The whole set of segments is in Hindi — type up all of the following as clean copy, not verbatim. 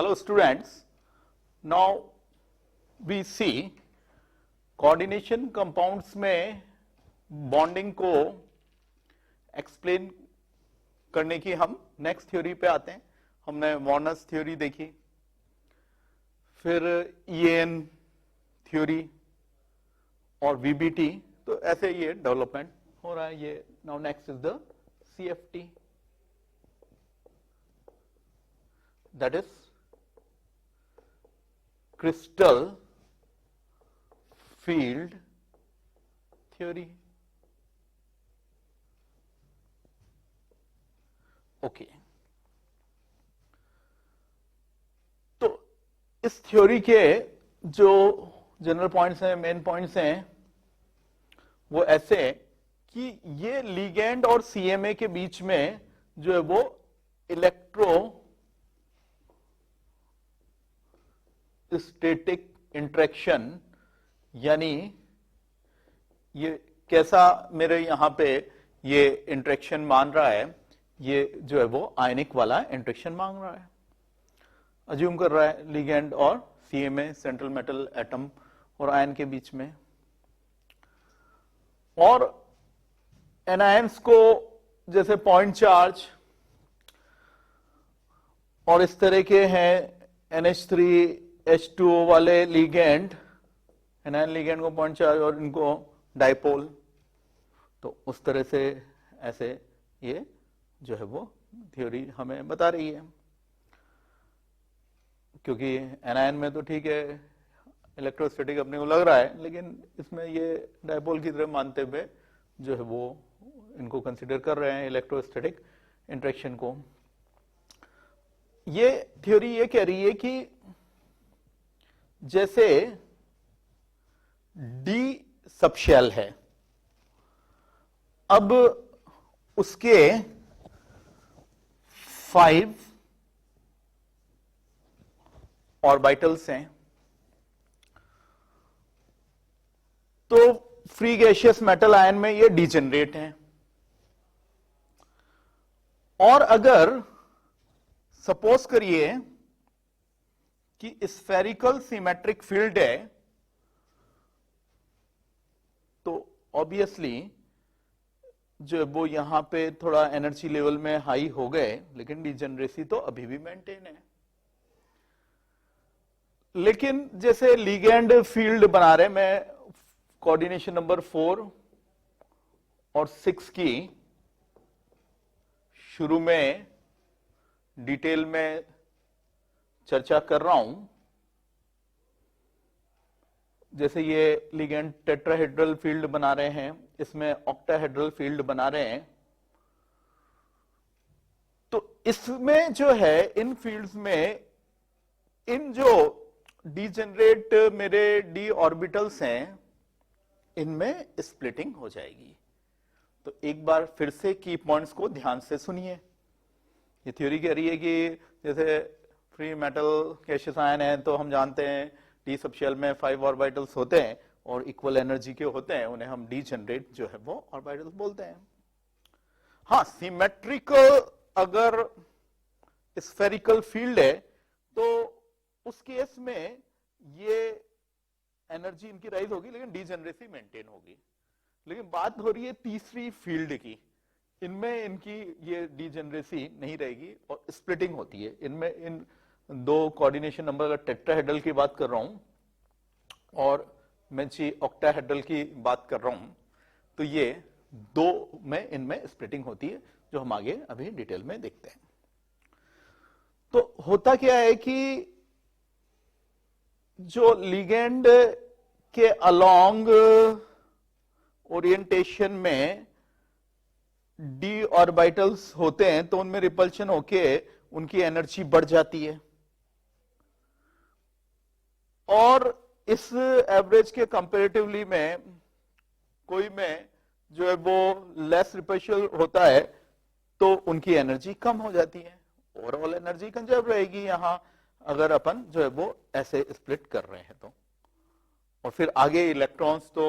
Hello students, now we see coordination compounds में bonding को explain करने की हम next theory पे आते हैं। हमने Warner's theory देखी, फिर EAN theory और VBT, तो ऐसे ये development हो रहा है। ये now next is the CFT, that is crystal field theory. Okay, तो इस थ्योरी के जो जनरल पॉइंट्स हैं, मेन पॉइंट्स हैं, वो ऐसे कि ये लिगैंड और सीएमए के बीच में जो है वो इलेक्ट्रो स्टैटिक इंटरेक्शन, यानी ये कैसा मेरे यहां पे ये इंटरेक्शन मान रहा है, ये जो है वो आयनिक वाला इंटरेक्शन मांग रहा है, अज्यूम कर रहा है लिगैंड और सीएमए, सेंट्रल मेटल एटम और आयन के बीच में। और एनायंस को जैसे पॉइंट चार्ज और इस तरह के हैं NH3H2O वाले लिगैंड, एनायन लिगैंड को पॉइंट चार्ज और इनको डाइपोल, तो उस तरह से ऐसे ये जो है वो थ्योरी हमें बता रही है। क्योंकि एनायन में तो ठीक है इलेक्ट्रोस्टैटिक अपने को लग रहा है, लेकिन इसमें ये डाइपोल की तरह मानते हुए जो है वो इनको कंसीडर कर रहे हैं इलेक्ट्रोस्टैटिक इंटरेक्शन को। ये थ्योरी ये कह रही है कि जैसे डी सबशेल है, अब उसके 5 ऑर्बिटल्स हैं, तो फ्री गैसियस मेटल आयन में ये डिजेनरेट हैं। और अगर सपोज करिए कि स्फेरिकल सिमेट्रिक फील्ड है, तो ऑब्वियसली जो वो यहां पे थोड़ा एनर्जी लेवल में हाई हो गए, लेकिन डिजेनरेसी तो अभी भी मेंटेन है। लेकिन जैसे लिगैंड फील्ड बना रहे, मैं कोऑर्डिनेशन नंबर 4 और 6 की शुरू में डिटेल में चर्चा कर रहा हूं। जैसे ये लिगैंड टेट्राहेड्रल फील्ड बना रहे हैं, इसमें ऑक्टाहेड्रल फील्ड बना रहे हैं, तो इसमें जो है इन फील्ड्स में इन जो डिजेनरेट मेरे डी ऑर्बिटल्स हैं, इनमें स्प्लिटिंग हो जाएगी। तो एक बार फिर से की पॉइंट्स को ध्यान से सुनिए। ये थ्योरी कह रही है कि जैसे फ्री मेटल गैसियस आयन है, तो हम जानते हैं डी सबशेल में 5 ऑर्बिटल्स होते हैं और इक्वल एनर्जी के होते हैं, उन्हें हम डीजेनरेट जो है वो ऑर्बिटल्स बोलते हैं। हाँ, सिमेट्रिकल अगर स्फेरिकल फील्ड है, तो उस केस में ये एनर्जी इनकी राइज होगी, लेकिन डीजेनरेसी मेंटेन होगी। लेकिन बात हो रही है तीसरी फील्ड की, इनमें इनकी ये डीजेनरेसी नहीं रहेगी और स्प्लिटिंग होती है। इनमें इन दो कोऑर्डिनेशन नंबर, अगर टेट्राहेड्रल की बात कर रहा हूं और मैं ऑक्टाहेड्रल की बात कर रहा हूं, तो ये दो में इनमें स्प्लिटिंग होती है, जो हम आगे अभी डिटेल में देखते हैं। तो होता क्या है कि जो लिगैंड के अलोंग ओरिएंटेशन में डी ऑर्बिटल्स होते हैं, तो उनमें रिपल्शन होके उनकी एनर्जी बढ़ जाती है, और इस एवरेज के कंपैरेटिवली में कोई में जो है वो लेस रिपल्शन होता है, तो उनकी एनर्जी कम हो जाती है। ओवरऑल एनर्जी कंजर्व रहेगी यहां, अगर अपन जो है वो ऐसे स्प्लिट कर रहे हैं तो। और फिर आगे इलेक्ट्रॉन्स तो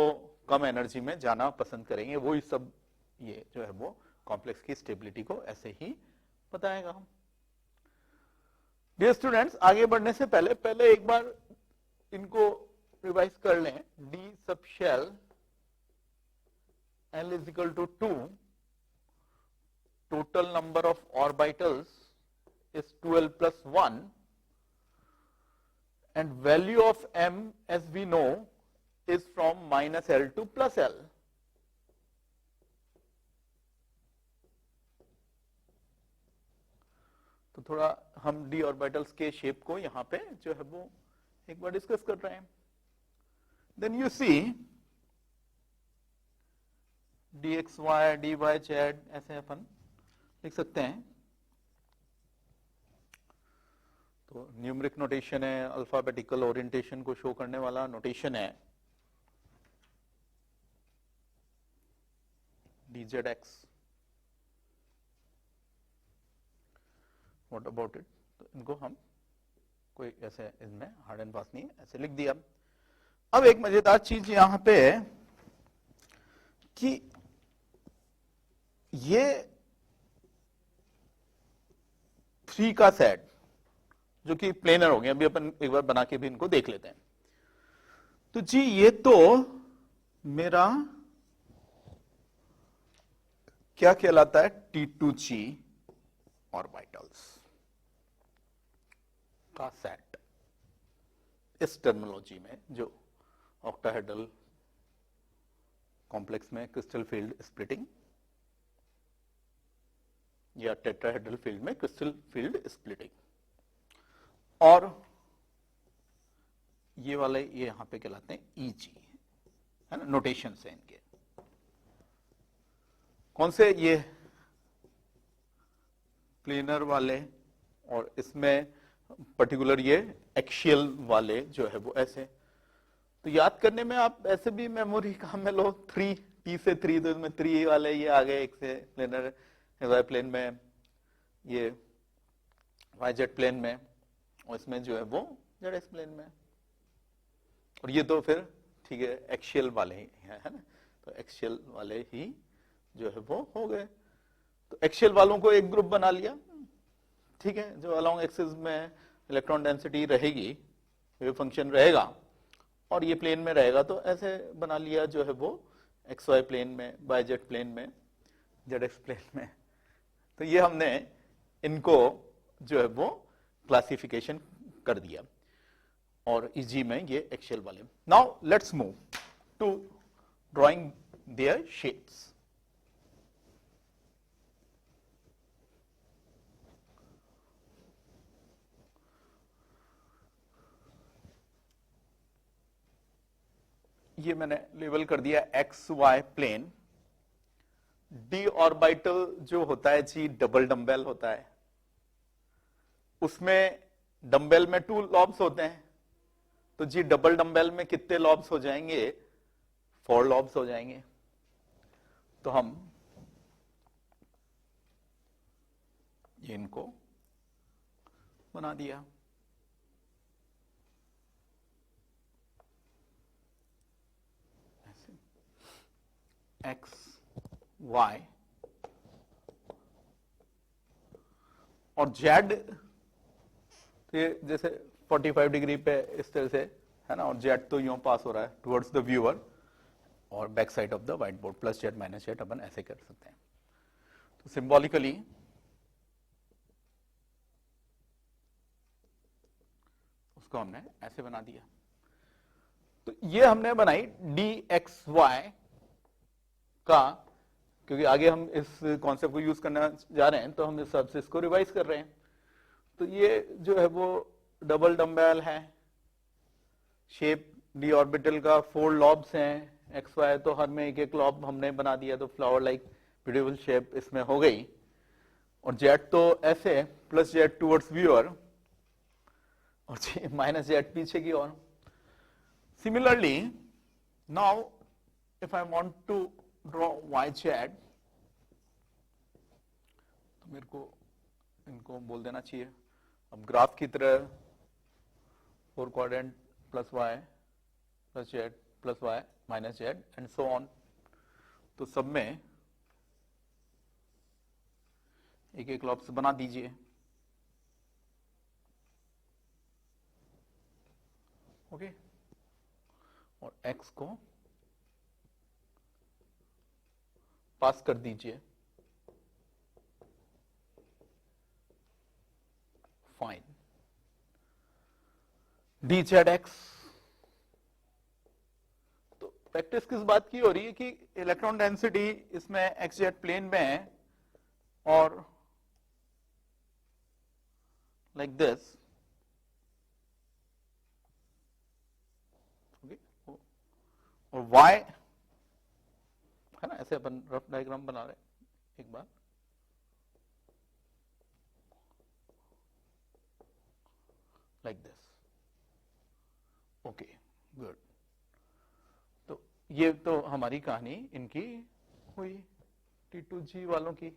कम एनर्जी में जाना पसंद करेंगे, वही सब ये जो है वो कॉम्प्लेक्स की स्टेबिलिटी को ऐसे ही बताएगा हम। डियर स्टूडेंट्स, आगे बढ़ने से पहले एक बार इनको रिवाइज कर लें. D sub shell L is equal to 2. Total number of orbitals is 12 plus 1, and value of m, as we know, is from minus L to plus L. तो थोड़ा हम d ऑर्बिटल्स के शेप को यहां पे जो है वो एक बार डिस्कस कर रहे हैं. Then you see dxy dy z ऐसे अपन लिख सकते हैं. तो न्यूमेरिक नोटेशन है, अल्फाबेटिकल ओरिएंटेशन को शो करने वाला नोटेशन है. dzx, what about it. तो इनको हम कोई ऐसे इसमें हार्ड एंड फास्ट नहीं है, ऐसे लिख दिया. अब एक मजेदार चीज यहां पे है कि ये 3 का सेट जो कि प्लेनर हो गया, अभी अपन एक बार बना के भी इनको देख लेते हैं. तो जी ये तो मेरा क्या कहलाता है, T2G ऑर्बिटल्स का सेट. इस टर्मिनोलॉजी में जो ऑक्टाहेड्रल कॉम्प्लेक्स में क्रिस्टल फील्ड स्प्लिटिंग या टेट्राहेड्रल फील्ड में क्रिस्टल फील्ड स्प्लिटिंग, और ये वाले ये यहां पे कहलाते हैं EG, है ना, नोटेशन से इनके. कौन से, ये प्लेनर वाले, और इसमें पर्टिकुलर ये एक्सियल वाले जो है वो ऐसे. तो याद करने में आप ऐसे भी मेमोरी काम में लो, 3 T से 3, तो इसमें 3 वाले ये आ गए एक से प्लेनर वाई प्लेन में, ये वाई जेड प्लेन में, और इसमें जो है वो जेड एक्स प्लेन में. और ये तो फिर ठीक है एक्सियल वाले ही है ना. तो एक्सियल वाले ही जो है वो हो गए. तो एक्सियल वालों को एक ग्रुप बना लिया, ठीक है, जो अलोंग एक्सिस में इलेक्ट्रॉन डेंसिटी रहेगी, वेव फंक्शन रहेगा, और ये प्लेन में रहेगा. तो ऐसे बना लिया जो है वो एक्स वाई प्लेन में, वाई जेड प्लेन में, जेड एक्स प्लेन में. तो ये हमने इनको जो है वो क्लासिफिकेशन कर दिया, और इजी में ये एक्सियल वाले. Now let's move to drawing their shapes. ये मैंने लेबल कर दिया X Y plane. D orbital जो होता है जी डबल डम्बेल होता है. उसमें डम्बेल में 2 लॉब्स होते हैं. तो जी डबल डम्बेल में कितने लॉब्स हो जाएंगे, 4 लॉब्स हो जाएंगे. तो हम ये इनको बना दिया. एक्स वाई और जेड, तो ये जैसे 45 डिग्री पे इस तरह से है ना, और जेड तो यूं पास हो रहा है टुवर्ड्स द व्यूअर, और back side of the white board, plus Z minus z अपन ऐसे कर सकते हैं. तो सिंबॉलिकली उसको हमने ऐसे बना दिया. तो ये हमने बनाई डी एक्स वाई का, क्योंकि आगे हम इस कॉन्सेप्ट को यूज करना जा रहे हैं, तो हम इस हिसाब से इसको रिवाइज कर रहे हैं. तो ये जो है वो डबल डम्बेल है, शेप डी ऑर्बिटल का, 4 लॉब्स हैं एक्स वाई, तो हर में एक एक लॉब हमने बना दिया. तो फ्लावर लाइक ब्यूटीफुल शेप इसमें हो गई. और जेड तो ऐसे प्लस जेड टुवर्ड्स व्यूअर, और माइनस जेड पीछे की ओर. Similarly now if I want to draw y z, तो मेरे को इनको बोल देना चाहिए अब ग्राफ की तरह 4 quadrant plus Y plus Z plus Y minus Z and so on. तो सब में एक एक लॉब्स बना दीजिए. ओके, और x को पास कर दीजिए, फाइन dz(x). तो प्रैक्टिस किस बात की हो रही है कि इलेक्ट्रॉन डेंसिटी इसमें xz प्लेन में है और लाइक दिस, और y है ना, ऐसे अपन रफ डायग्राम बना रहे हैं एक बार, लाइक दिस। Okay, good. तो ये तो हमारी कहानी इनकी हुई, T2G वालों की।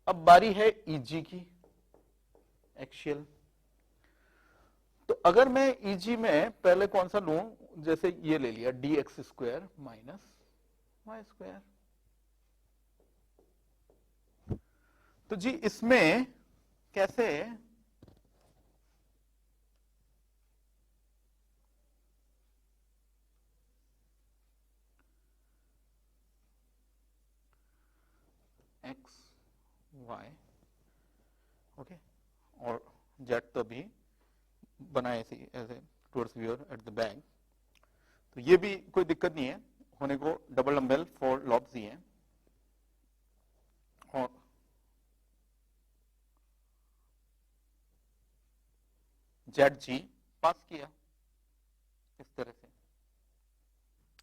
अब बारी है EG की, एक्सियल। तो अगर मैं EG में पहले कौन सा लूं, जैसे ये ले लिया dx² माइनस y²। तो जी इसमें कैसे x y, ओके, और z तो भी बनाए ऐसे towards viewer at the back. तो ये भी कोई दिक्कत नहीं है होने को, डबल डम्बेल 4 लॉब्स दिए हैं और ZG पास किया इस तरह से,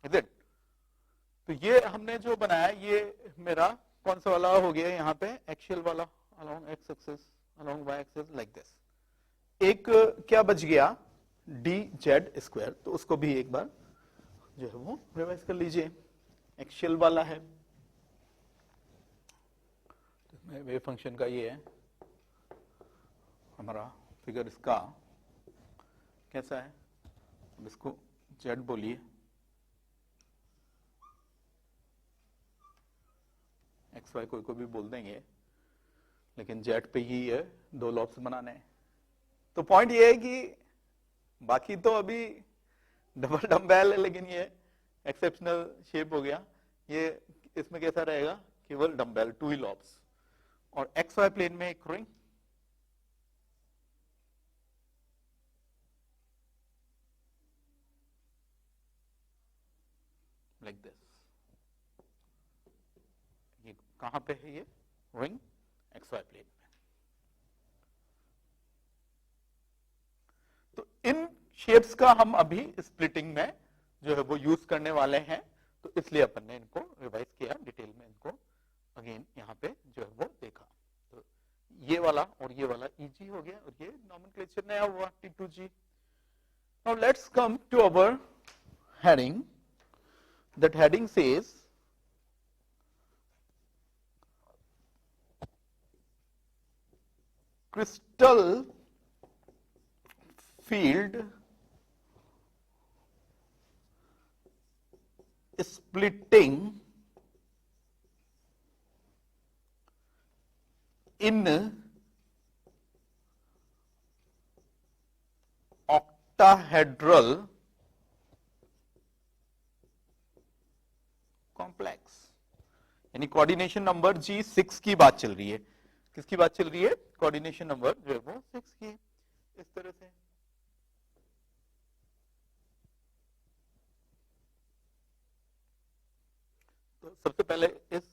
इज इट? तो ये हमने जो बनाया ये मेरा कौन सा वाला हो गया यहाँ पे, एक्सियल वाला, along x axis, along y axis, like this. एक क्या बच गया, dz², तो उसको भी एक बार जो है वो रिवाइज कर लीजिए। एक्सियल वाला है, वेव फंक्शन का ये है हमारा फिगर, इसका कैसा है, अब इसको z बोलिए, एक्स वाई कोई को भी बोल देंगे, लेकिन जेट पे ही है, 2 लॉब्स बनाने हैं। तो पॉइंट ये है कि बाकी तो अभी डबल डम्बेल है, लेकिन ये एक्सेप्शनल शेप हो गया। ये इसमें कैसा रहेगा, केवल डम्बेल, 2 ही लॉब्स, और एक्स वाई प्लेन में एक रिंग, लाइक दिस। ये कहां पे है, ये रिंग एक्स वाई प्लेन में। तो इन शेप्स का हम अभी स्प्लिटिंग में जो है वो यूज करने वाले हैं, तो इसलिए अपन ने इनको रिवाइज किया, डिटेल में इनको अगेन यहाँ पे जो है वो देखा। तो ये वाला और ये वाला EG हो गया, और ये नॉमेनक्लेचर नया हुआ T2G। Now let's come to our heading. That heading says crystal field splitting in octahedral complex. यानी कोऑर्डिनेशन नंबर G6 की बात चल रही है। किसकी बात चल रही है, कोऑर्डिनेशन नंबर जो है वो 6 की, इस तरह से। तो सबसे पहले इस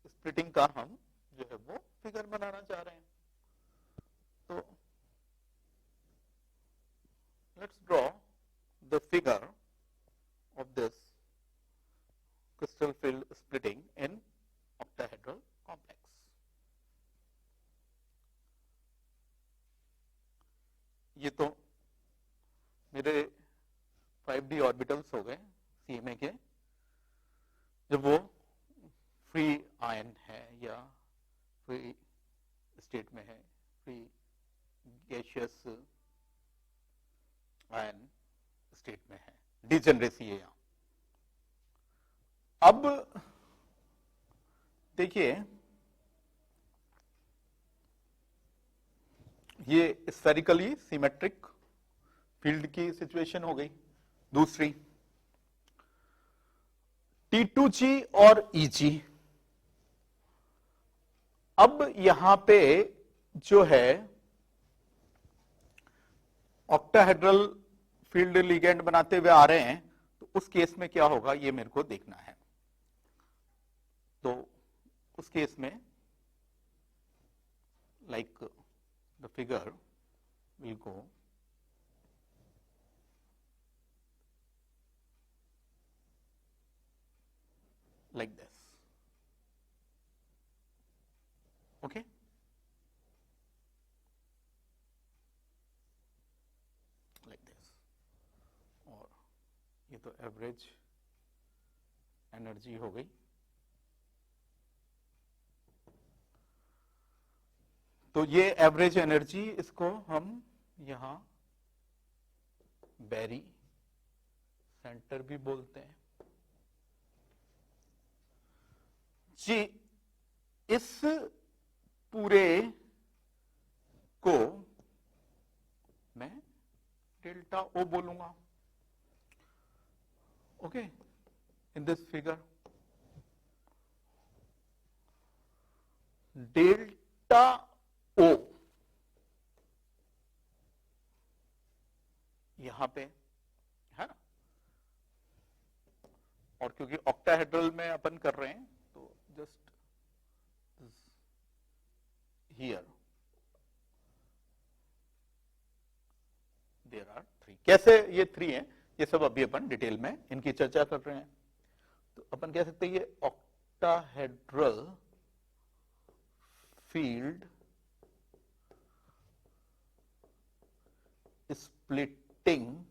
स्प्लिटिंग का हम जो है वो फिगर बनाना चाह रहे हैं। तो let's draw the figure of this crystal field splitting in octahedral complex. ये तो मेरे 5D ऑर्बिटल्स हो गए CMA के, जब वो फ्री आयन है या फ्री स्टेट में है, फ्री गैसियस आयन स्टेट में है, डिजेनरेसी है यहां। अब देखिए ये स्फेरिकली सिमेट्रिक फील्ड की सिचुएशन हो गई। दूसरी T2G और EG। अब यहां पे जो है ऑक्टाहेड्रल फील्ड लिगेंड बनाते हुए आ रहे हैं, तो उस केस में क्या होगा ये मेरे को देखना है। तो उस केस में like the figure will go like this, okay? Like this। और ये तो एवरेज एनर्जी हो गई। तो ये एवरेज एनर्जी, इसको हम यहां बैरी सेंटर भी बोलते हैं जी। इस पूरे को मैं डेल्टा ओ बोलूंगा, okay. In this figure delta o यहां पे है ना, और क्योंकि ऑक्टाहेड्रल में अपन कर रहे हैं तो जस्ट हियर देयर आर 3। कैसे ये 3 है ये सब अभी अपन डिटेल में इनकी चर्चा कर रहे हैं। तो अपन कह सकते हैं ये ऑक्टाहेड्रल फील्ड स्प्लिटिंग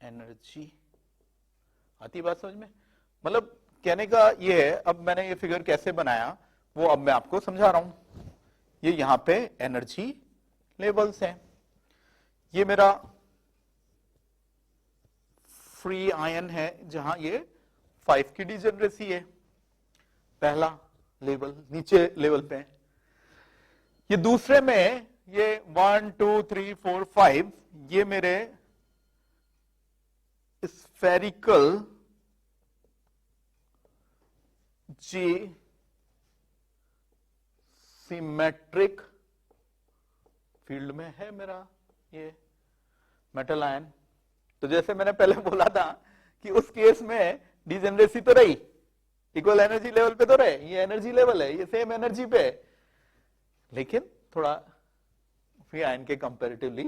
एनर्जी। आती बात समझ में? मतलब कहने का ये है, अब मैंने ये फिगर कैसे बनाया वो अब मैं आपको समझा रहा हूं। ये यहां पे एनर्जी लेवल्स हैं। ये मेरा फ्री आयन है जहां ये 5 की डिजेनरेसी है, पहला लेवल नीचे लेवल पे। ये दूसरे में ये 1 2 3 4 5 ये मेरे स्फेरिकल जी सिमेट्रिक फील्ड में है मेरा ये मेटल आयन। तो जैसे मैंने पहले बोला था कि उस केस में डिजेनरेसी तो रही, इक्वल एनर्जी लेवल पे तो रहे, ये एनर्जी लेवल है, ये सेम एनर्जी पे है, लेकिन थोड़ा फ्री आयन के कंपैरेटिवली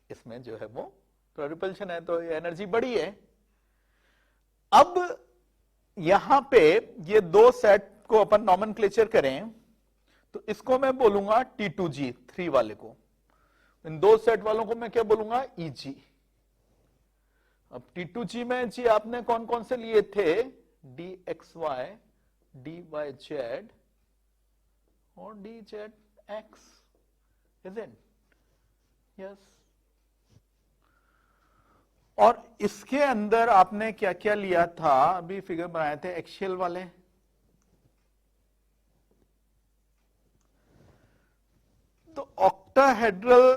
इसमें जो है वो थोड़ा रिपल्शन है, तो ये एनर्जी बड़ी है। अब यहां पे ये दो सेट को अपन नॉमेनक्लेचर करें तो इसको मैं बोलूंगा T2G 3 वाले को, इन दो सेट वालों को मैं क्या बोलूंगा EG। अब T2G में जी आपने कौन कौन से लिए थे, dxy dyz और dzx, isn't? Yes। और इसके अंदर आपने क्या क्या लिया था, अभी फिगर बनाए थे एक्सियल वाले। तो ऑक्टाहेड्रल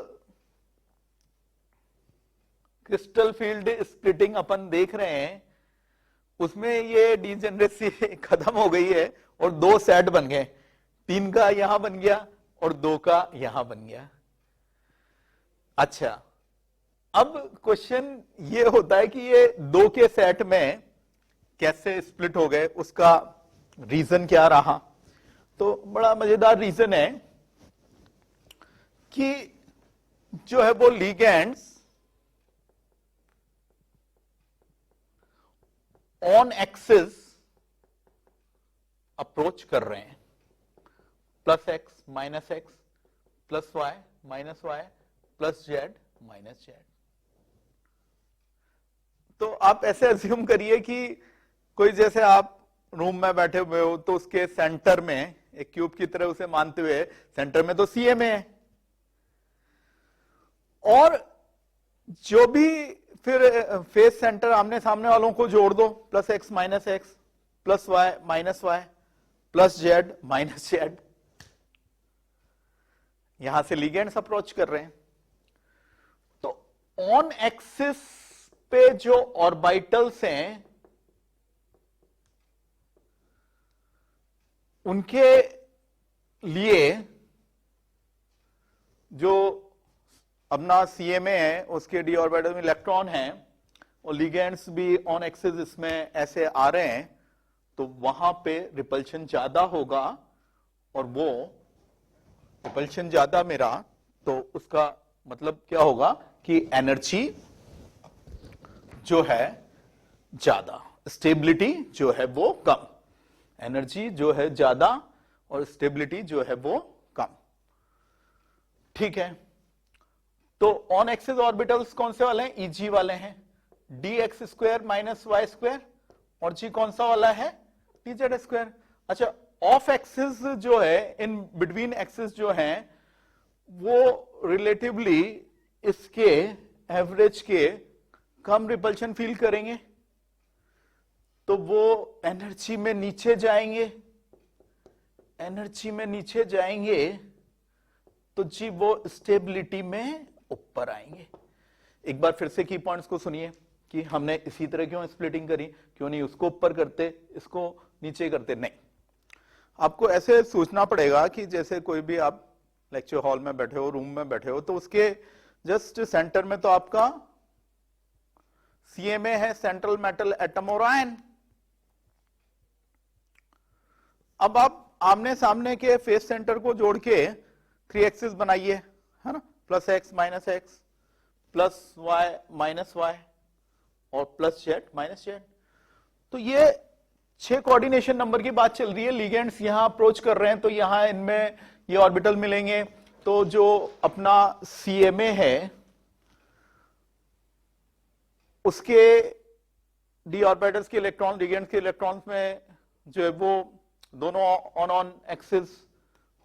क्रिस्टल फील्ड स्प्लिटिंग अपन देख रहे हैं, उसमें ये डिजेनरेसी खत्म हो गई है और दो सेट बन गए, 3 का यहां बन गया और 2 का यहां बन गया। अच्छा, अब क्वेश्चन ये होता है कि ये 2 के सेट में कैसे स्प्लिट हो गए, उसका रीजन क्या रहा। तो बड़ा मजेदार रीजन है कि जो है वो लिगेंड्स ऑन एक्सिस अप्रोच कर रहे हैं, +x -x +y -y +z -z। तो आप ऐसे अज्यूम करिए कि कोई जैसे आप रूम में बैठे हुए हो तो उसके सेंटर में एक क्यूब की तरह उसे मानते हुए सेंटर में तो CMA है, और जो भी फिर फेस सेंटर आमने सामने वालों को जोड़ दो, +x -x +y -y +z -z, यहां से लिगेंड्स अप्रोच कर रहे हैं। तो ऑन एक्सिस पे जो ऑर्बिटल्स हैं उनके लिए जो अपना सीएमए है उसके डी ऑर्बिटल में इलेक्ट्रॉन है और लिगेंड्स भी ऑन एक्सिस इसमें ऐसे आ रहे हैं, तो वहां पे रिपल्शन ज्यादा होगा और वो रिपल्शन ज्यादा मेरा, तो उसका मतलब क्या होगा कि एनर्जी जो है ज्यादा, स्टेबिलिटी जो है वो कम, एनर्जी जो है ज्यादा और स्टेबिलिटी जो है वो कम। ठीक है, तो ऑन एक्सिस ऑर्बिटल्स कौन से वाले हैं? ईजी वाले हैं, D X square minus Y square, और जी कौन सा वाला है? D Z square. अच्छा, ऑफ एक्सिस जो है, इन बिटवीन एक्सिस जो है वो रिलेटिवली इसके एवरेज के कम रिपल्शन फील करेंगे, तो वो एनर्जी में नीचे जाएंगे, एनर्जी में नीचे जाएंगे तो जी वो स्टेबिलिटी में ऊपर आएंगे। एक बार फिर से की पॉइंट्स को सुनिए कि हमने इसी तरह क्यों स्प्लिटिंग करी, क्यों नहीं उसको ऊपर करते, इसको नीचे करते? नहीं, आपको ऐसे सोचना पड़ेगा कि जैसे कोई भी आप लेक्चर हॉल में बैठे हो, रूम में बैठे हो, तो उसके जस्ट सेंटर में तो आपका सीएमए है, सेंट्रल मेटल एटम और आयन। अब आप आमने सामने के फेस सेंटर को जोड़ के 3 एक्सिस बनाइए, है ना, plus X minus X, plus Y minus Y, और प्लस जेड माइनस जेड। तो ये 6 कोऑर्डिनेशन नंबर की बात चल रही है। लिगेंड्स यहां अप्रोच कर रहे हैं तो यहां इनमें ये ऑर्बिटल मिलेंगे, तो जो अपना सीएमए है उसके डी ऑर्बिटल्स के इलेक्ट्रॉन लिगेंड्स के इलेक्ट्रॉन्स में जो है वो दोनों ऑन एक्सिस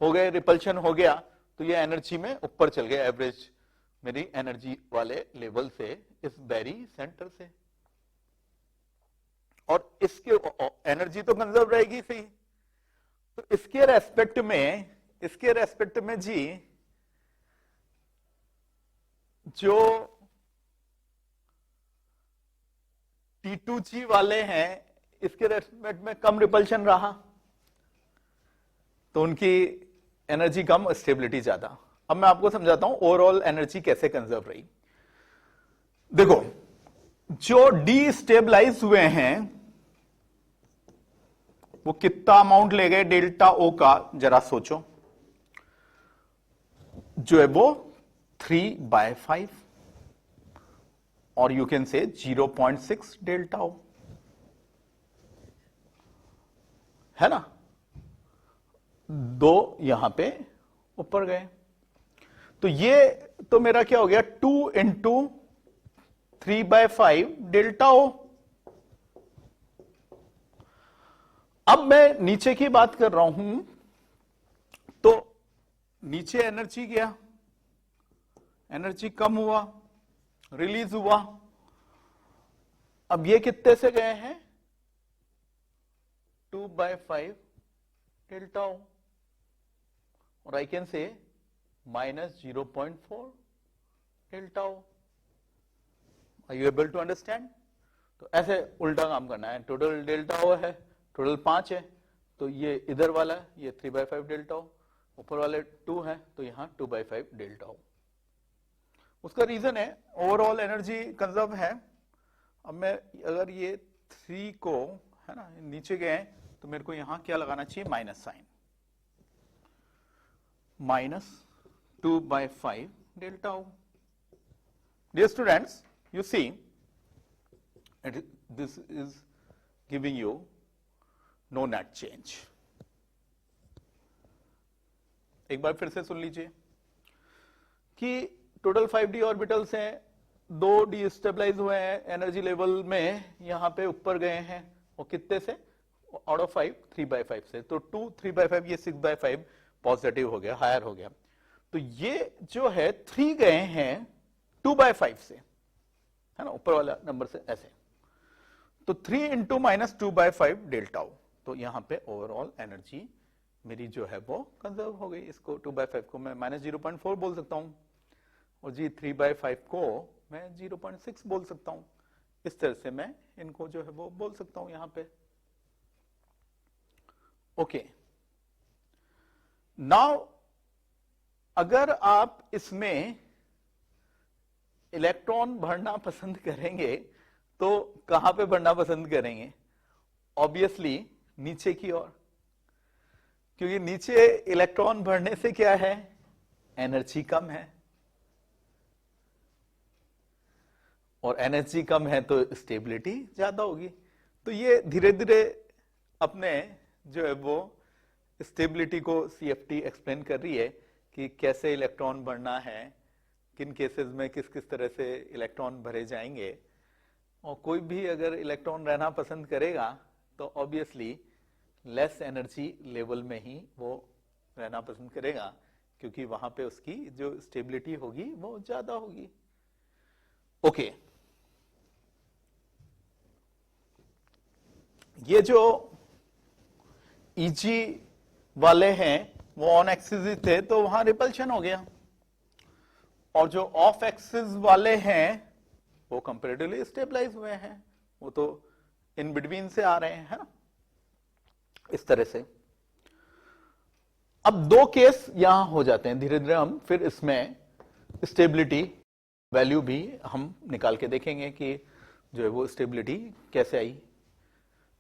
हो गए, रिपल्शन हो गया, तो ये एनर्जी में ऊपर चल गया, एवरेज मेरी एनर्जी वाले लेवल से, इस वेरी सेंटर से। और इसके एनर्जी तो कंजर्व रहेगी सही, तो इसके रेस्पेक्ट में जी जो T2G वाले हैं इसके रेस्पेक्ट में कम रिपल्शन रहा, तो उनकी एनर्जी कम, स्टेबिलिटी ज्यादा। अब मैं आपको समझाता हूं ओवरऑल एनर्जी कैसे कंजर्व रही। देखो, जो डीस्टेबलाइज हुए हैं वो कितना अमाउंट ले गए डेल्टा ओ का, जरा सोचो, जो है वो 3/5, और यू कैन से 0.6 डेल्टा ओ, है ना, 2 यहां पे ऊपर गए, तो ये तो मेरा क्या हो गया, 2 इंटू 3/5 डेल्टा ओ। अब मैं नीचे की बात कर रहा हूं, तो नीचे एनर्जी गया, एनर्जी कम हुआ, रिलीज हुआ। अब ये कितने से गए हैं? 2/5 डेल्टा ओ, और आई can say -0.4 delta O. Are you able to understand? तो ऐसे उल्टा काम करना है। टोटल डेल्टा ओ है, टोटल 5 है, तो ये इधर वाला ये 3/5 डेल्टा ओ, ऊपर वाले 2 है, तो यहां 2/5 डेल्टा ओ। उसका रीजन है ओवरऑल एनर्जी कंजर्व है। अब मैं अगर ये 3 को, है ना, नीचे गए तो मेरे को यहां क्या लगाना चाहिए? Minus sign, -2/5 delta O. Dear students, you see, this is giving you no net change. एक बार फिर से सुन लीजिए कि टोटल 5d ऑर्बिटल्स हैं, 2 डीस्टेबलाइज हुए हैं, एनर्जी लेवल में यहां पे ऊपर गए हैं, और कितने से? आउट ऑफ 5 3/5 से, तो 2 3/5, ये 6/5 पॉजिटिव हो गया, हायर हो गया। तो ये जो है 3 गए हैं 2/5 से, है ना, ऊपर वाला नंबर से ऐसे, तो 3 इंटू -2/5 डेल्टा ओ। तो यहां पे ओवरऑल एनर्जी मेरी जो है वो कंजर्व हो गई। इसको 2/5 को मैं -0.4 बोल सकता हूं, और जी 3/5 को मैं 0.6 बोल सकता हूं। इस तरह से मैं इनको जो है वो बोल सकता हूं यहां पे। ओके, नाउ अगर आप इसमें इलेक्ट्रॉन भरना पसंद करेंगे तो कहां पे भरना पसंद करेंगे? ऑब्वियसली नीचे की ओर, क्योंकि नीचे इलेक्ट्रॉन भरने से क्या है, एनर्जी कम है, और एनर्जी कम है तो स्टेबिलिटी ज्यादा होगी। तो ये धीरे धीरे अपने जो है वो स्टेबिलिटी को सीएफटी एक्सप्लेन कर रही है कि कैसे इलेक्ट्रॉन भरना है, किन केसेस में किस किस तरह से इलेक्ट्रॉन भरे जाएंगे। और कोई भी अगर इलेक्ट्रॉन रहना पसंद करेगा तो ऑब्वियसली लेस एनर्जी लेवल में ही वो रहना पसंद करेगा, क्योंकि वहां पे उसकी जो स्टेबिलिटी होगी वो ज्यादा होगी। ओके, ये जो ईजी वाले हैं वो ऑन एक्सिस ही थे तो वहां रिपल्शन हो गया, और जो ऑफ एक्सिस वाले हैं वो कंपैरेटिवली स्टेबलाइज हुए हैं, वो तो इन बिटवीन से आ रहे हैं, है ना, इस तरह से। अब दो केस यहां हो जाते हैं, धीरे धीरे हम फिर इसमें स्टेबिलिटी वैल्यू भी हम निकाल के देखेंगे कि जो है वो स्टेबिलिटी कैसे आई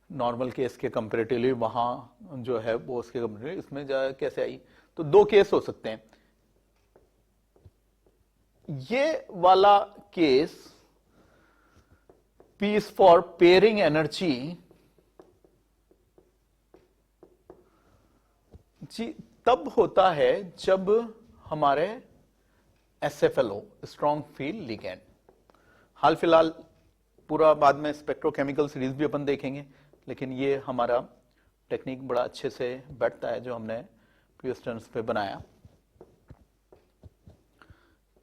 नॉर्मल केस के कंपैरेटिवली, वहां जो है वो उसके कंपैरेटिवली इसमें कैसे आई। तो दो केस हो सकते हैं। ये वाला case P is for pairing energy जी तब होता है जब हमारे SFL हो, स्ट्रॉन्ग फील्ड लिगेंड। हाल फिलहाल पूरा बाद में स्पेक्ट्रोकेमिकल सीरीज भी अपन देखेंगे, लेकिन ये हमारा टेक्निक बड़ा अच्छे से बैठता है जो हमने प्रीवियस टर्म्स पे बनाया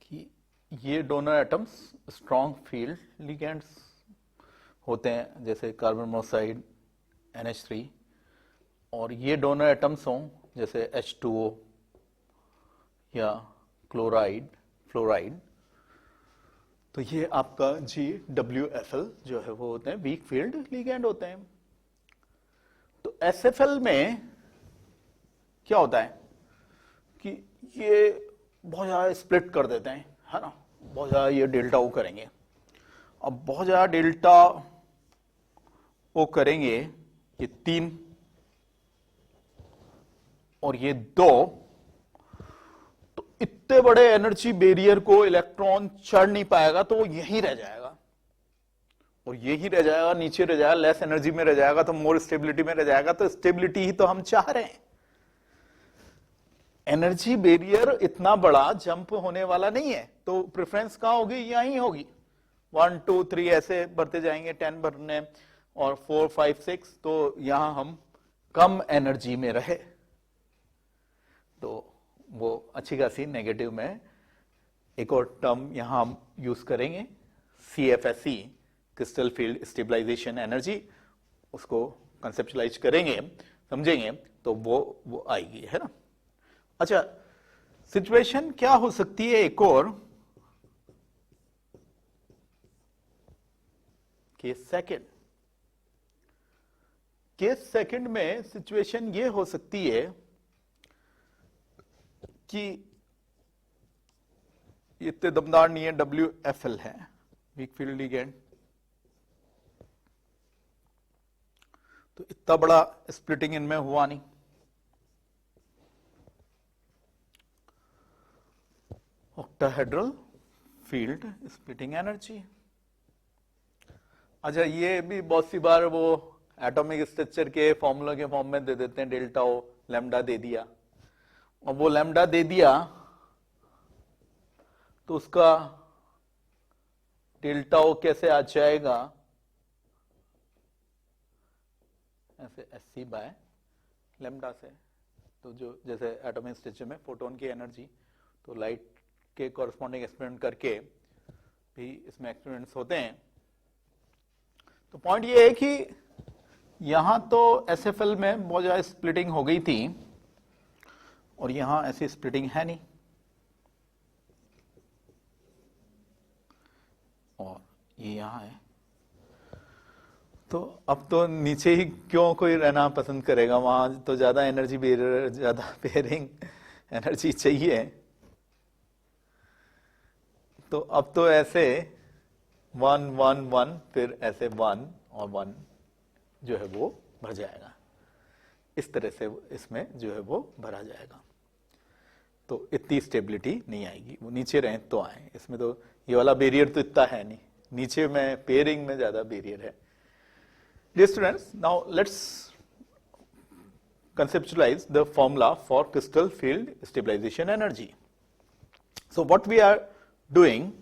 कि ये donor atoms strong field ligands होते हैं, जैसे कार्बन मोनोऑक्साइड NH3, और ये डोनर एटम्स हों जैसे H2O या क्लोराइड फ्लोराइड, तो ये आपका GWFL जो है वो होते हैं वीक फील्ड लिगेंड होते हैं। तो SFL में क्या होता है कि ये बहुत ज्यादा स्प्लिट कर देते हैं, है ना, बहुत ज्यादा ये डेल्टा ओ करेंगे। अब बहुत ज्यादा डेल्टा ओ करेंगे, ये 3 और ये 2, तो इतने बड़े एनर्जी बैरियर को इलेक्ट्रॉन चढ़ नहीं पाएगा, तो वो यहीं रह जाएगा, और यही रह जाएगा, नीचे रह जाएगा, लेस एनर्जी में रह जाएगा, तो मोर स्टेबिलिटी में रह जाएगा। तो स्टेबिलिटी ही तो हम चाह रहे हैं। एनर्जी बैरियर इतना बड़ा जंप होने वाला नहीं है, तो प्रेफरेंस कहां होगी, यहीं होगी। 1 2 3 ऐसे बढ़ते जाएंगे, 10 बढ़ने, और 4 5 6, तो यहां हम कम एनर्जी में रहे, तो वो अच्छी खासी नेगेटिव में एक और टर्म यहां हम यूज करेंगे, CFSE, crystal field stabilization energy, उसको कंसेप्चुलाइज करेंगे, समझेंगे, तो वो आएगी, है ना। अच्छा, सिचुएशन क्या हो सकती है एक और, केस सेकंड में सिचुएशन ये हो सकती है कि इतने दमदार नहीं है, WFL है, वीक फील्ड लिगेंड, तो इतना बड़ा स्प्लिटिंग इनमें हुआ नहीं। Octahedral field splitting energy. अच्छा, ये भी बहुत सी बार वो एटॉमिक स्ट्रक्चर के फॉर्मूला के फॉर्म में दे देते हैं, डेल्टा ओ लैम्डा दे दिया, और वो लैम्डा दे दिया तो उसका डेल्टा ओ कैसे आ जाएगा, ऐसे SC बाय लैम्डा से। तो जो जैसे एटॉमिक स्ट्रक्चर में फोटोन की एनर्जी, तो लाइट के कॉरस्पॉन्डिंग एक्सपेरिमेंट करके भी इसमें एक्सपेरिमेंट्स होते हैं। तो पॉइंट ये है कि यहां तो SFL में बहुत ज्यादा स्प्लिटिंग हो गई थी, और यहां ऐसी स्प्लिटिंग है नहीं, और ये यहां है। तो अब तो नीचे ही क्यों कोई रहना पसंद करेगा, वहां तो ज्यादा एनर्जी बेरियर, ज्यादा पेयरिंग एनर्जी चाहिए। तो अब तो ऐसे 1 1 1 फिर ऐसे 1 और 1 जो है वो भर जाएगा, इस तरह से इसमें जो है वो भरा जाएगा। तो इतनी स्टेबिलिटी नहीं आएगी, वो नीचे रहे तो आए, इसमें तो ये वाला बैरियर तो इतना है नहीं, नीचे में पेयरिंग में ज्यादा बैरियर है। Dear students, now let's conceptualize the formula for crystal field stabilization energy. So what we are doing,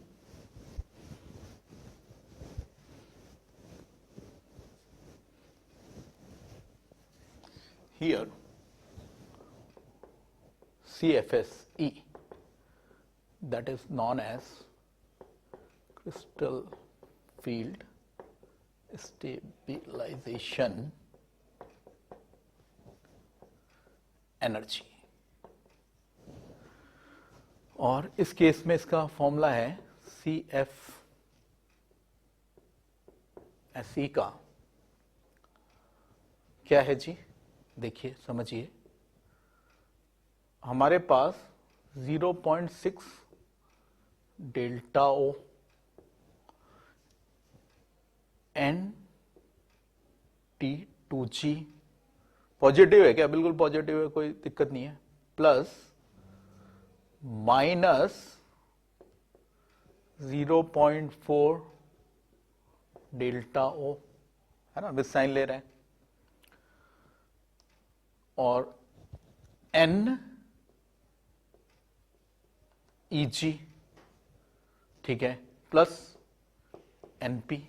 here CFSE, that is known as crystal field stabilization energy, और इस केस में इसका फॉर्मूला है CFSE का क्या है जी, देखिए समझिए, हमारे पास 0.6 डेल्टा ओ N-T2G पॉजिटिव है क्या, बिल्कुल पॉजिटिव है, कोई दिक्कत नहीं है, प्लस माइनस 0.4 डेल्टा ओ, है ना, विद साइन ले रहे हैं, और NEG, ठीक है, plus NP।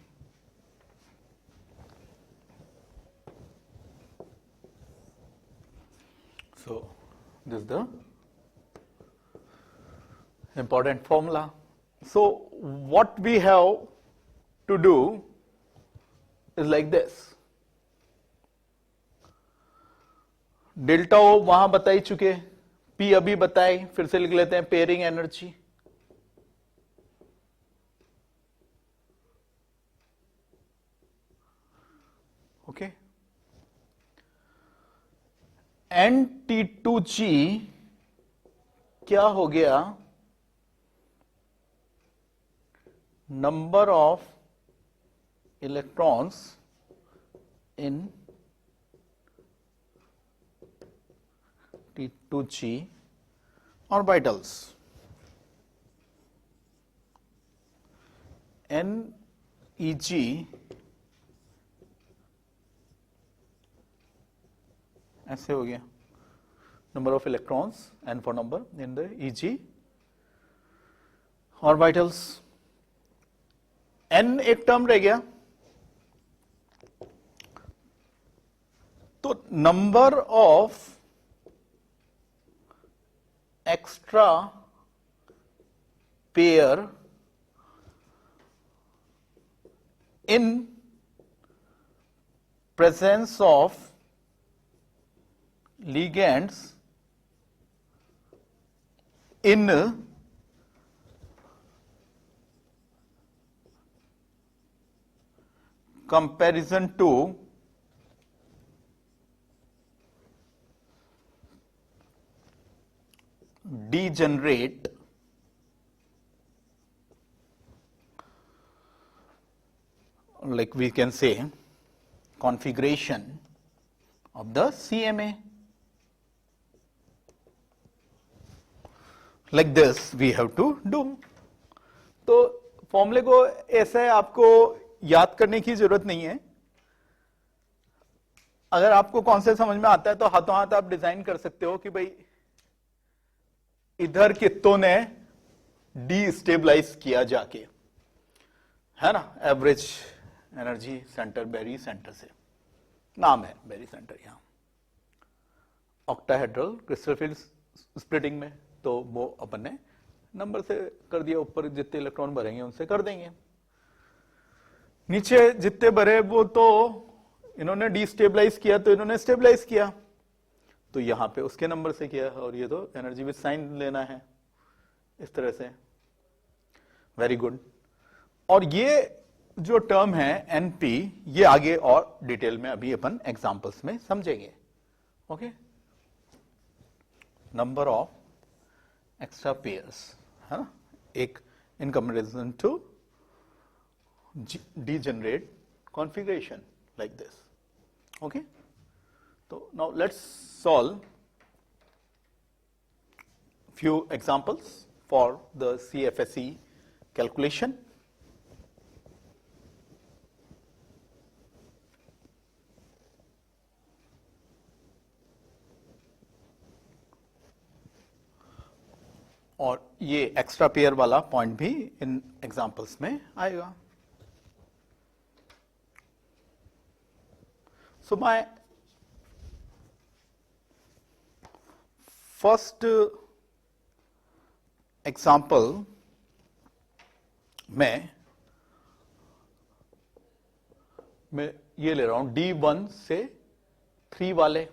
So this is the important formula. So what we have to do is like this. Delta o वहां बता ही चुके, पी अभी बताए, फिर से लिख लेते हैं, पेयरिंग एनर्जी, ओके। N-T2G क्या हो गया, number of electrons in T2G orbitals, NEG ऐसे हो गया, number of electrons N for number in the EG orbitals. N एक टर्म रह गया, तो number of extra pair in presence of ligands in comparison to degenerate like we can say configuration of the CMA. Like this we have to do. तो फॉर्मूले को ऐसे आपको याद करने की जरूरत नहीं है, अगर आपको कॉन्सेप्ट समझ में आता है तो हाथों हाथ आप डिजाइन कर सकते हो कि भाई इधर कितनों ने डीस्टेबलाइज किया जाके, है ना, average energy centre barycentre से, नाम है बेरी सेंटर यहां, ऑक्टाहेड्रल क्रिस्टल फील्ड स्प्लिटिंग में, तो वो अपन ने नंबर से कर दिया, ऊपर जितने इलेक्ट्रॉन भरेंगे उनसे कर देंगे, नीचे जितने भरे वो तो इन्होंने डीस्टेबलाइज किया तो इन्होंने स्टेबलाइज किया, तो यहां पे उसके नंबर से किया, और ये तो एनर्जी विद साइन लेना है इस तरह से। Very good. और ये जो टर्म है एनपी, ये आगे और डिटेल में अभी अपन एग्जांपल्स में समझेंगे। Okay, number of extra pairs है ना, एक in comparison to degenerate configuration like this. Okay, so now let's solve few examples for the CFSE calculation. और ये एक्स्ट्रा पेयर वाला पॉइंट भी इन एग्जांपल्स में आएगा। So my first example मैं ये ले रहा हूं D1 से 3 वाले।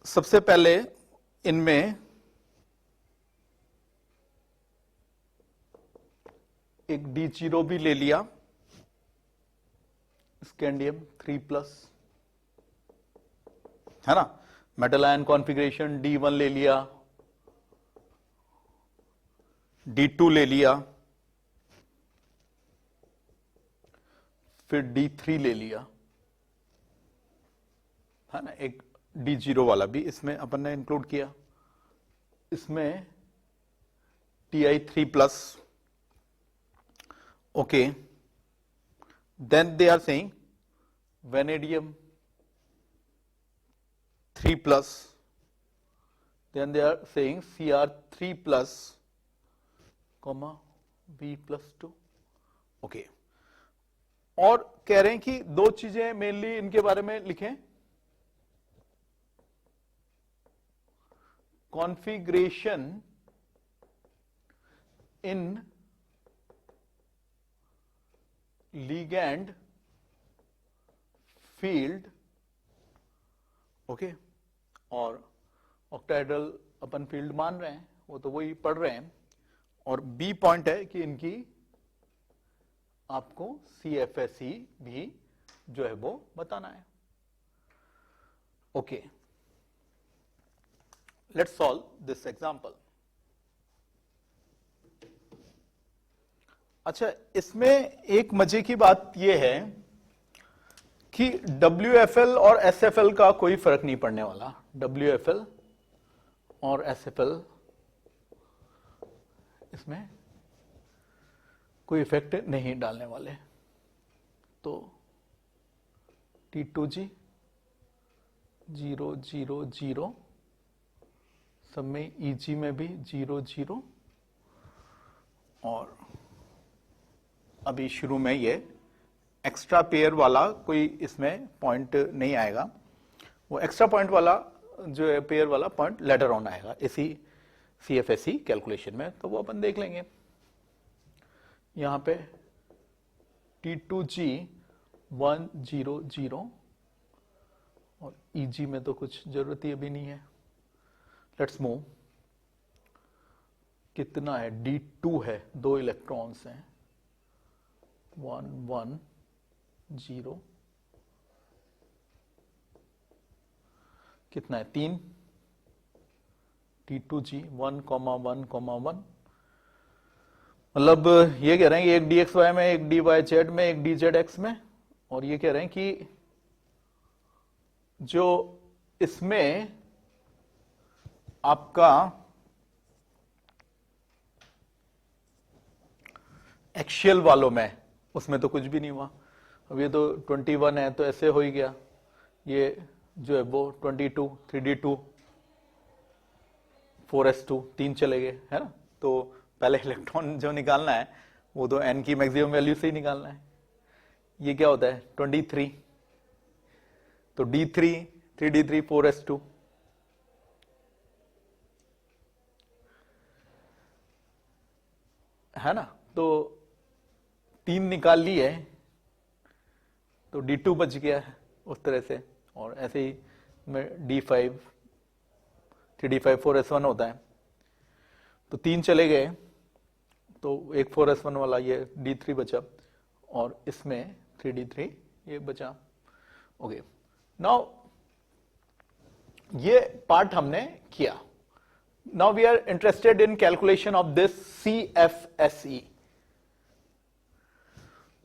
सबसे पहले इनमें एक D0 भी ले लिया, स्कैंडियम 3+, है ना। मेटल आयन कॉन्फ़िगरेशन D1 ले लिया, D2 ले लिया, फिर D3 ले लिया, है ना। एक D0 वाला भी इसमें अपन ने इंक्लूड किया। इसमें Ti3+, okay. Then they are saying vanadium 3+, then they are saying Cr3+, B+2, okay. और कह रहे हैं कि दो चीजें मेनली इनके बारे में लिखें, कॉन्फ़िगरेशन इन ligand फील्ड, ओके। और ऑक्टाहेड्रल अपन फील्ड मान रहे हैं, वो तो वही पढ़ रहे हैं। और बी पॉइंट है कि इनकी आपको CFSE भी जो है वो बताना है। Okay, let's solve this example. अच्छा, इसमें एक मजे की बात यह है कि WFL और SFL का कोई फर्क नहीं पड़ने वाला। WFL और SFL इसमें कोई इफेक्ट नहीं डालने वाले। तो T2G 0 0 0, सब में EG में भी 0 0, और अभी शुरू में ये एक्स्ट्रा पेयर वाला कोई इसमें पॉइंट नहीं आएगा। वो एक्स्ट्रा पॉइंट वाला जो है, पेयर वाला पॉइंट लेटर ऑन आएगा इसी CFSE कैलकुलेशन में, तो वो अपन देख लेंगे। यहां पे T2G 1 0 0, और EG में तो कुछ जरूरत ही अभी नहीं है। Let's move. कितना है? D2 है, 2 इलेक्ट्रॉन्स हैं, 1 1 0, कितना है? 3। T2G 1 1 1, मतलब ये कह रहे हैं कि एक dxy में, एक dyz में, एक dzx में, और ये कह रहे हैं कि जो इसमें आपका एक्शियल वालों में, उसमें तो कुछ भी नहीं हुआ। अब ये तो 21 है, तो ऐसे हो ही गया। ये जो है वो 22, 3d2, 4s2, 3 चले गए, है ना। तो पहले इलेक्ट्रॉन जो निकालना है वो तो n की मैक्सिमम वैल्यू से ही निकालना है। ये क्या होता है? 23, तो d3, 3d3, 4s2, है ना। तो 3 निकाल ली है, तो D2 बच गया है उस तरह से। और ऐसे ही में D5 3D5 4S1 होता है, तो 3 चले गए, तो एक 4S1 वाला ये D3 बचा और इसमें 3D3 ये बचा। ओके, नाउ ये पार्ट हमने किया। Now we are interested in calculation of this CFSE।